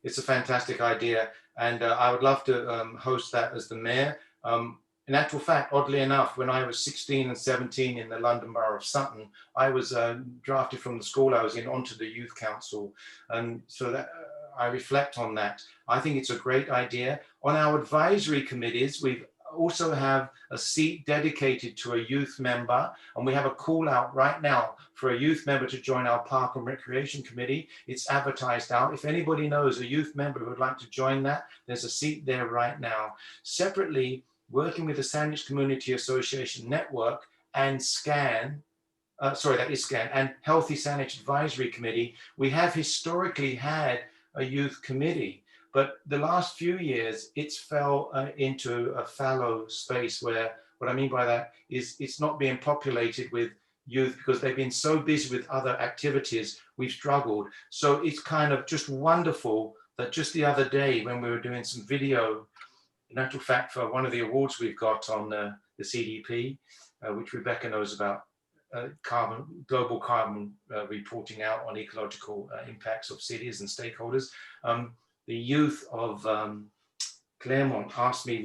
It's a fantastic idea. And I would love to host that as the mayor. In actual fact, oddly enough, when I was 16 and 17 in the London Borough of Sutton, I was drafted from the school I was in onto the youth council. And so that I reflect on that. I think it's a great idea. On our advisory committees, we also have a seat dedicated to a youth member, and we have a call out right now for a youth member to join our Park and Recreation Committee. It's advertised out. If anybody knows a youth member who would like to join that, there's a seat there right now. Separately, working with the Saanich Community Association Network and SCAN, and Healthy Saanich Advisory Committee, we have historically had a youth committee. But the last few years, it's fell into a fallow space where, what I mean by that is it's not being populated with youth because they've been so busy with other activities, we've struggled. So it's kind of just wonderful that just the other day when we were doing some video, in actual fact, for one of the awards we've got on the CDP, which Rebecca knows about, global carbon reporting out on ecological impacts of cities and stakeholders. The youth of Claremont asked me,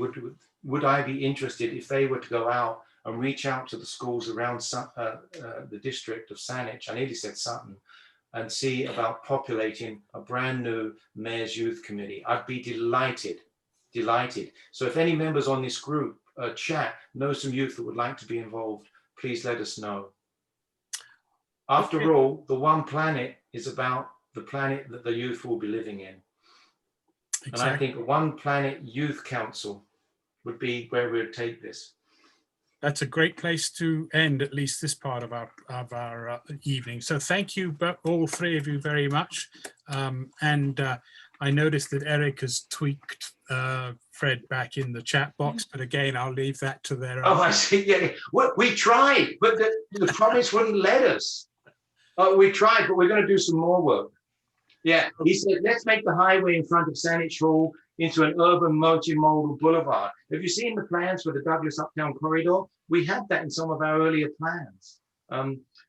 would I be interested if they were to go out and reach out to the schools around the district of Saanich, I nearly said Sutton, and see about populating a brand new Mayor's Youth Committee. I'd be delighted. So if any members on this group chat know some youth that would like to be involved, please let us know. After all, the One Planet is about the planet that the youth will be living in. Exactly. And I think a One Planet Youth Council would be where we would take this. That's a great place to end, at least this part of our evening. So thank you, all three of you, very much. I noticed that Eric has tweaked Fred back in the chat box, but again, I'll leave that to their own. Oh, I see. Yeah, we tried, but the promise wouldn't let us. We tried, but we're going to do some more work. Yeah, he said, let's make the highway in front of Saanich Hall into an urban multimodal boulevard. Have you seen the plans for the Douglas Uptown Corridor? We had that in some of our earlier plans.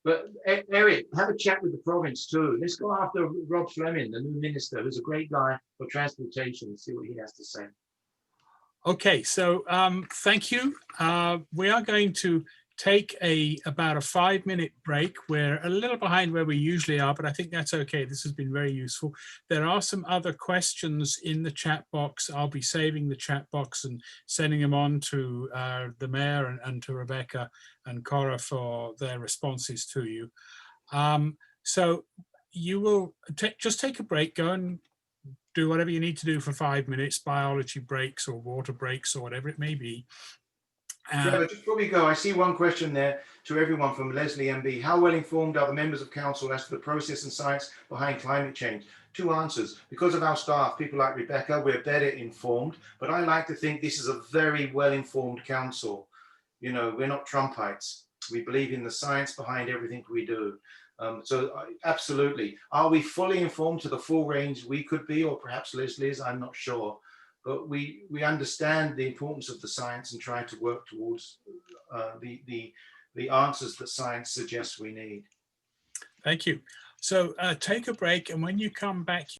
But Eric, have a chat with the province too. Let's go after Rob Fleming, the new minister, who's a great guy for transportation, and see what he has to say. Okay, so thank you. We are going to take about a 5-minute break. We're a little behind where we usually are, but I think that's okay. This has been very useful. There are some other questions in the chat box. I'll be saving the chat box and sending them on to the Mayor and to Rebecca and Cora for their responses to you. So you will just take a break, go and do whatever you need to do for 5 minutes, biology breaks or water breaks or whatever it may be. Trevor, just before we go, I see one question there to everyone from Leslie MB. How well informed are the members of council as to the process and science behind climate change? 2 answers. Because of our staff, people like Rebecca, we're better informed, but I like to think this is a very well informed council. You know, we're not Trumpites. We believe in the science behind everything we do. Absolutely. Are we fully informed to the full range we could be, or perhaps Leslie is? I'm not sure. But we understand the importance of the science and try to work towards the answers that science suggests we need. Thank you. So take a break, and when you come back,